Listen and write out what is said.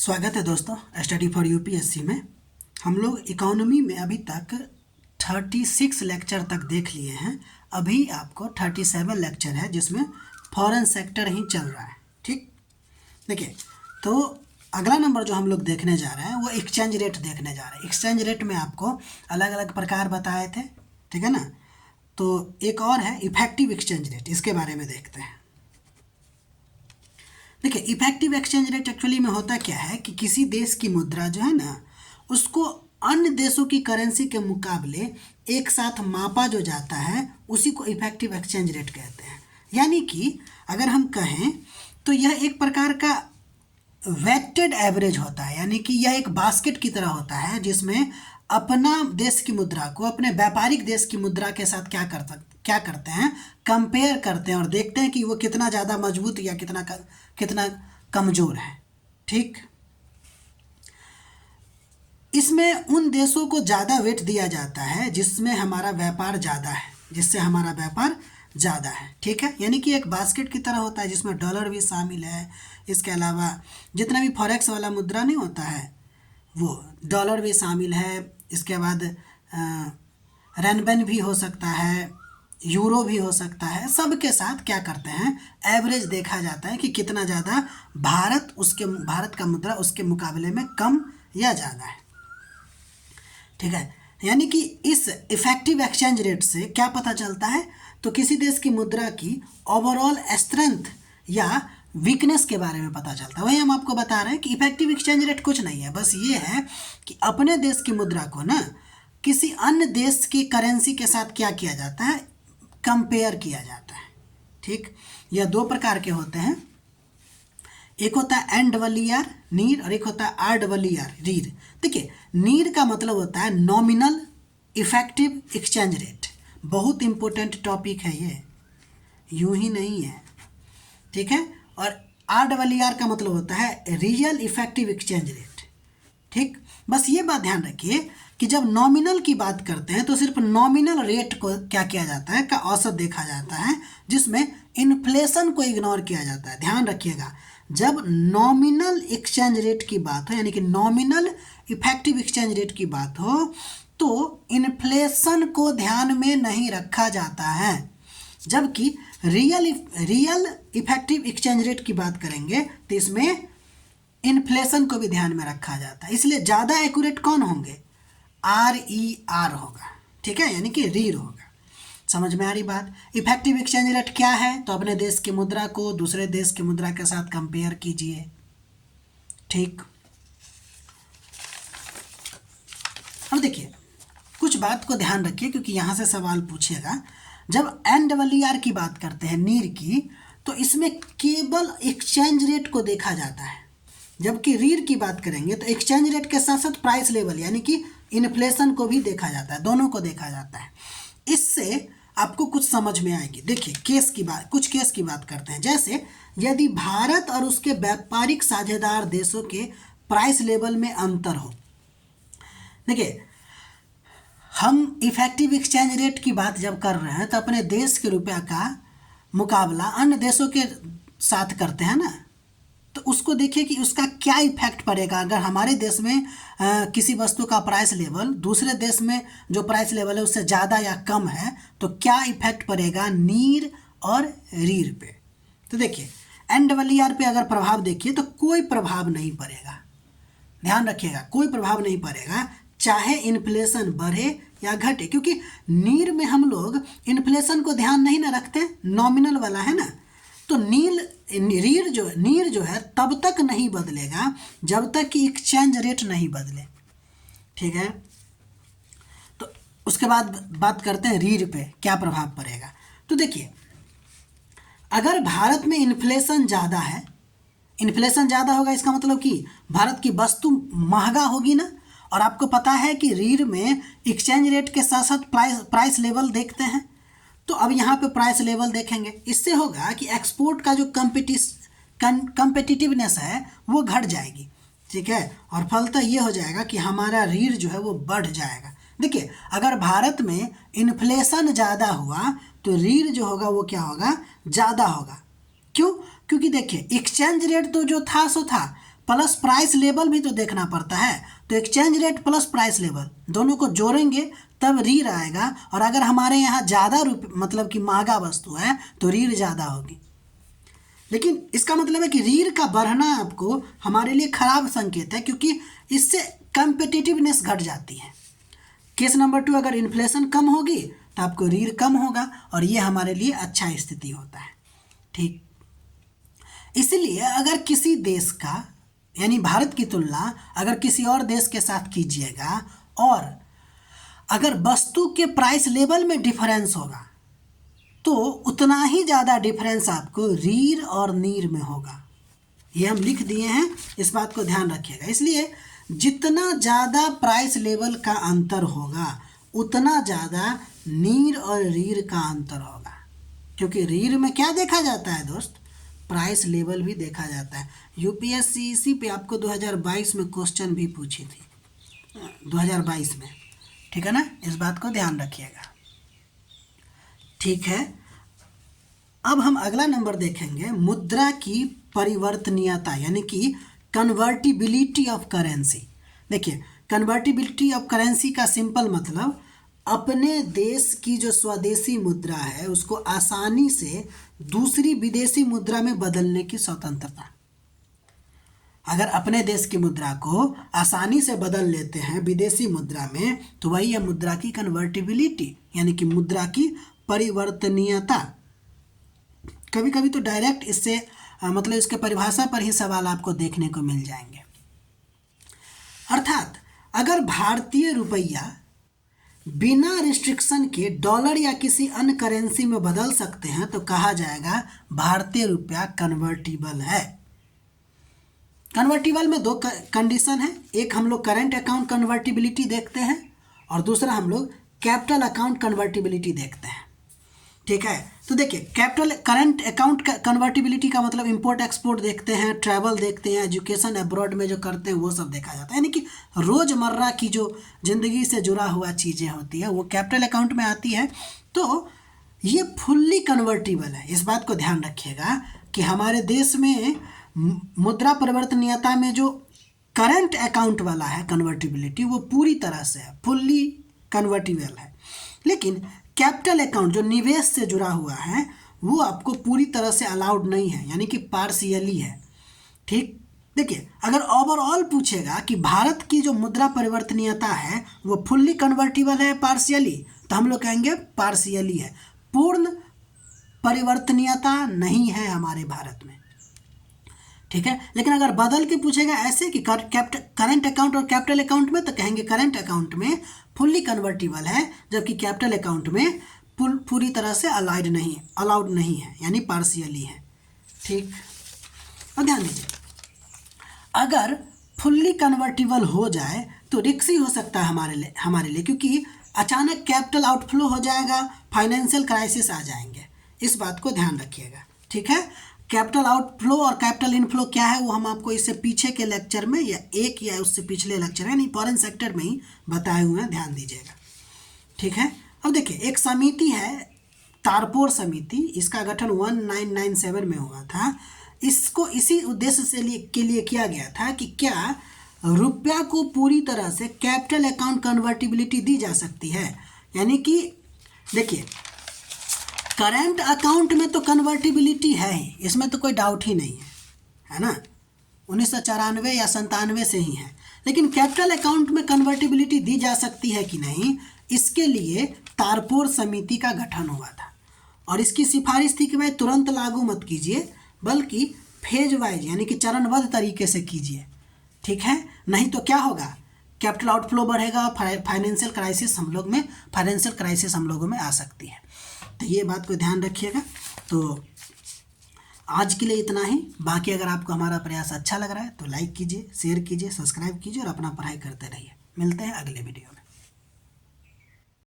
स्वागत है दोस्तों स्टडी फॉर यूपीएससी में। हम लोग इकोनॉमी में अभी तक 36 लेक्चर तक देख लिए हैं। अभी आपको 37 लेक्चर है जिसमें फॉरेन सेक्टर ही चल रहा है। ठीक, देखिए तो अगला नंबर जो हम लोग देखने जा रहे हैं वो एक्सचेंज रेट देखने जा रहे हैं। एक्सचेंज रेट में आपको अलग अलग प्रकार बताए थे, ठीक है ना। तो एक और है इफेक्टिव एक्सचेंज रेट, इसके बारे में देखते हैं। देखिए इफेक्टिव एक्सचेंज रेट एक्चुअली में होता क्या है कि किसी देश की मुद्रा जो है ना उसको अन्य देशों की करेंसी के मुकाबले एक साथ मापा जो जाता है उसी को इफेक्टिव एक्सचेंज रेट कहते हैं। यानी कि अगर हम कहें तो यह एक प्रकार का वेटेड एवरेज होता है, यानी कि यह एक बास्केट की तरह होता है जिसमें अपना देश की मुद्रा को अपने व्यापारिक देश की मुद्रा के साथ क्या करते हैं, कंपेयर करते हैं और देखते हैं कि वो कितना ज़्यादा मजबूत या कितना कमज़ोर है। ठीक, इसमें उन देशों को ज़्यादा वेट दिया जाता है जिसमें हमारा व्यापार ज़्यादा है, जिससे हमारा व्यापार ज़्यादा है। ठीक है, यानी कि एक बास्केट की तरह होता है जिसमें डॉलर भी शामिल है। इसके अलावा जितना भी फॉरेक्स वाला मुद्रा नहीं होता है वो डॉलर भी शामिल है। इसके बाद रेनबेन भी हो सकता है, यूरो भी हो सकता है। सब के साथ क्या करते हैं, एवरेज देखा जाता है कि कितना ज़्यादा भारत का मुद्रा उसके मुकाबले में कम या ज़्यादा है। ठीक है, यानी कि इस इफेक्टिव एक्सचेंज रेट से क्या पता चलता है, तो किसी देश की मुद्रा की ओवरऑल स्ट्रेंथ या वीकनेस के बारे में पता चलता है। वही हम आपको बता रहे हैं कि इफेक्टिव एक्सचेंज रेट कुछ नहीं है, बस ये है कि अपने देश की मुद्रा को ना किसी अन्य देश की करेंसी के साथ क्या किया जाता है, कंपेयर किया जाता है। ठीक, यह दो प्रकार के होते हैं, एक होता है एन-डबल-ई-आर नीर और एक होता है आर-डबल-ई-आर रीर। देखिए नीर का मतलब होता है नॉमिनल इफेक्टिव एक्सचेंज रेट। बहुत इंपॉर्टेंट टॉपिक है ये, यूं ही नहीं है। ठीक है, और आर-डबल-ई-आर का मतलब होता है रियल इफेक्टिव एक्सचेंज रेट। ठीक, बस ये बात ध्यान रखिए कि जब नॉमिनल की बात करते हैं तो सिर्फ नॉमिनल रेट को क्या किया जाता है का औसत देखा जाता है, जिसमें इन्फ्लेशन को इग्नोर किया जाता है। ध्यान रखिएगा, जब नॉमिनल एक्सचेंज रेट की बात हो यानी कि नॉमिनल इफेक्टिव एक्सचेंज रेट की बात हो तो इन्फ्लेशन को ध्यान में नहीं रखा जाता है। जबकि रियल इफेक्टिव एक्सचेंज रेट की बात करेंगे तो इसमें इन्फ्लेशन को भी ध्यान में रखा जाता है। इसलिए ज़्यादा एक्यूरेट कौन होंगे, आर होगा। ठीक है, यानी कि रीर होगा। समझ में आ रही बात। इफेक्टिव एक्सचेंज रेट क्या है, तो अपने देश की मुद्रा को दूसरे देश की मुद्रा के साथ कंपेयर कीजिए। ठीक, अब देखिए कुछ बात को ध्यान रखिए क्योंकि यहाँ से सवाल पूछेगा। जब एन-डबल-ई-आर की बात करते हैं नीर की, तो इसमें केवल एक्सचेंज रेट को देखा जाता है, जबकि रीर की बात करेंगे तो एक्सचेंज रेट के साथ साथ प्राइस लेवल यानी कि इन्फ्लेशन को भी देखा जाता है, दोनों को देखा जाता है। इससे आपको कुछ समझ में आएगी। देखिए कुछ केस की बात करते हैं। जैसे यदि भारत और उसके व्यापारिक साझेदार देशों के प्राइस लेवल में अंतर हो। देखिए हम इफेक्टिव एक्सचेंज रेट की बात जब कर रहे हैं तो अपने देश के रुपया का मुकाबला अन्य देशों के साथ करते हैं ना, तो उसको देखिए कि उसका क्या इफेक्ट पड़ेगा। अगर हमारे देश में किसी वस्तु का प्राइस लेवल दूसरे देश में जो प्राइस लेवल है उससे ज़्यादा या कम है तो क्या इफेक्ट पड़ेगा नीर और रीर पे। तो देखिए एन-डबल-ई-आर पे अगर प्रभाव देखिए तो कोई प्रभाव नहीं पड़ेगा। ध्यान रखिएगा, कोई प्रभाव नहीं पड़ेगा, चाहे इन्फ्लेशन बढ़े या घटे, क्योंकि नीर में हम लोग इन्फ्लेशन को ध्यान नहीं ना रखते, नॉमिनल वाला है ना। तो नीर जो है तब तक नहीं बदलेगा जब तक कि एक्सचेंज रेट नहीं बदले। ठीक है, तो उसके बाद बात करते हैं रीर पे क्या प्रभाव पड़ेगा। तो देखिए अगर भारत में इन्फ्लेशन ज़्यादा है, इन्फ्लेशन ज़्यादा होगा इसका मतलब कि भारत की वस्तु महंगा होगी ना। और आपको पता है कि रीर में एक्सचेंज रेट के साथ साथ प्राइस लेवल देखते हैं, तो अब यहाँ पे प्राइस लेवल देखेंगे। इससे होगा कि एक्सपोर्ट का जो कंपेटिटिवनेस है वो घट जाएगी। ठीक है, और फलतः ये हो जाएगा कि हमारा रीर जो है वो बढ़ जाएगा। देखिए अगर भारत में इन्फ्लेशन ज़्यादा हुआ तो रीर जो होगा वो क्या होगा, ज़्यादा होगा। क्यों, क्योंकि देखिए एक्सचेंज रेट तो जो था सो था, प्लस प्राइस लेवल भी तो देखना पड़ता है। तो exchange rate plus price level दोनों को जोड़ेंगे तब रीर आएगा। और अगर हमारे यहाँ ज़्यादा मतलब कि महंगा वस्तु है तो रीर ज़्यादा होगी। लेकिन इसका मतलब है कि रीर का बढ़ना आपको हमारे लिए खराब संकेत है, क्योंकि इससे कम्पिटिटिवनेस घट जाती है। केस नंबर 2, अगर इन्फ्लेशन कम होगी तो आपको रीर कम होगा और ये हमारे लिए अच्छा स्थिति होता है। ठीक, इसलिए अगर किसी देश का यानी भारत की तुलना अगर किसी और देश के साथ कीजिएगा और अगर वस्तु के प्राइस लेवल में डिफरेंस होगा तो उतना ही ज़्यादा डिफरेंस आपको रीर और नीर में होगा। ये हम लिख दिए हैं, इस बात को ध्यान रखिएगा। इसलिए जितना ज़्यादा प्राइस लेवल का अंतर होगा उतना ज़्यादा नीर और रीर का अंतर होगा, क्योंकि रीर में क्या देखा जाता है दोस्त, प्राइस लेवल भी देखा जाता है। यूपीएससी इसी पे आपको 2022 में क्वेश्चन भी पूछी थी, 2022 में, ठीक है ना, इस बात को ध्यान रखिएगा। ठीक है, अब हम अगला नंबर देखेंगे, मुद्रा की परिवर्तनीयता यानी कि कन्वर्टिबिलिटी ऑफ करेंसी। देखिए, कन्वर्टिबिलिटी ऑफ करेंसी का सिंपल मतलब अपने देश की जो स्वदेशी मुद्रा है उसको आसानी से दूसरी विदेशी मुद्रा में बदलने की स्वतंत्रता। अगर अपने देश की मुद्रा को आसानी से बदल लेते हैं विदेशी मुद्रा में तो वही है मुद्रा की कन्वर्टिबिलिटी यानी कि मुद्रा की परिवर्तनीयता। कभी कभी तो डायरेक्ट इससे मतलब इसके परिभाषा पर ही सवाल आपको देखने को मिल जाएंगे। अर्थात अगर भारतीय रुपया बिना रिस्ट्रिक्शन के डॉलर या किसी अन्य करेंसी में बदल सकते हैं तो कहा जाएगा भारतीय रुपया कन्वर्टिबल है। कन्वर्टिबल में 2 कंडीशन है, एक हम लोग करंट अकाउंट कन्वर्टिबिलिटी देखते हैं और दूसरा हम लोग कैपिटल अकाउंट कन्वर्टिबिलिटी देखते हैं। ठीक है, तो देखिए कैपिटल करंट अकाउंट कन्वर्टिबिलिटी का मतलब इंपोर्ट एक्सपोर्ट देखते हैं, ट्रैवल देखते हैं, एजुकेशन अब्रॉड में जो करते हैं वो सब देखा जाता है, यानी कि रोज़मर्रा की जो ज़िंदगी से जुड़ा हुआ चीज़ें होती है वो कैपिटल अकाउंट में आती है। तो ये फुल्ली कन्वर्टिबल है। इस बात को ध्यान रखिएगा कि हमारे देश में मुद्रा परिवर्तनीयता में जो करंट अकाउंट वाला है कन्वर्टिबिलिटी वो पूरी तरह से है, फुल्ली कन्वर्टिबल है। लेकिन कैपिटल अकाउंट जो निवेश से जुड़ा हुआ है वो आपको पूरी तरह से अलाउड नहीं है, यानी कि पार्शियली है। ठीक, देखिए अगर ओवरऑल पूछेगा कि भारत की जो मुद्रा परिवर्तनीयता है वो फुल्ली कन्वर्टिबल है पार्शियली, तो हम लोग कहेंगे पार्शियली है, पूर्ण परिवर्तनीयता नहीं है हमारे भारत में। ठीक है, लेकिन अगर बदल के पूछेगा ऐसे कि करंट अकाउंट और कैपिटल अकाउंट में, तो कहेंगे करंट अकाउंट में फुल्ली कन्वर्टिबल है जबकि कैपिटल अकाउंट में पूरी तरह से अलाउड नहीं है, यानी पार्शियली है। ठीक, और ध्यान दीजिए अगर फुल्ली कन्वर्टिबल हो जाए तो रिस्की हो सकता है हमारे लिए, क्योंकि अचानक कैपिटल आउटफ्लो हो जाएगा, फाइनेंशियल क्राइसिस आ जाएंगे। इस बात को ध्यान रखिएगा। ठीक है, कैपिटल आउटफ्लो और कैपिटल इनफ्लो क्या है वो हम आपको इससे पीछे के लेक्चर में या उससे पिछले लेक्चर यानी फॉरेन सेक्टर में ही बताए हुए हैं, ध्यान दीजिएगा। ठीक है, अब देखिए एक समिति है तारपोर समिति, इसका गठन 1997 में हुआ था। इसको इसी उद्देश्य के लिए किया गया था कि क्या रुपया को पूरी तरह से कैपिटल अकाउंट कन्वर्टिबिलिटी दी जा सकती है, यानी कि देखिए करंट अकाउंट में तो कन्वर्टिबिलिटी है ही, इसमें तो कोई डाउट ही नहीं है ना, 1994 या 97 से ही है। लेकिन कैपिटल अकाउंट में कन्वर्टिबिलिटी दी जा सकती है कि नहीं, इसके लिए तारपोर समिति का गठन हुआ था और इसकी सिफारिश थी कि भाई तुरंत लागू मत कीजिए बल्कि फेज वाइज यानी कि चरणबद्ध तरीके से कीजिए। ठीक है, नहीं तो क्या होगा, कैपिटल आउटफ्लो बढ़ेगा, फाइनेंशियल क्राइसिस हम लोगों में आ सकती है। तो ये बात को ध्यान रखिएगा। तो आज के लिए इतना ही। बाकी अगर आपको हमारा प्रयास अच्छा लग रहा है तो लाइक कीजिए, शेयर कीजिए, सब्सक्राइब कीजिए और अपना पढ़ाई करते रहिए। मिलते हैं अगले वीडियो में।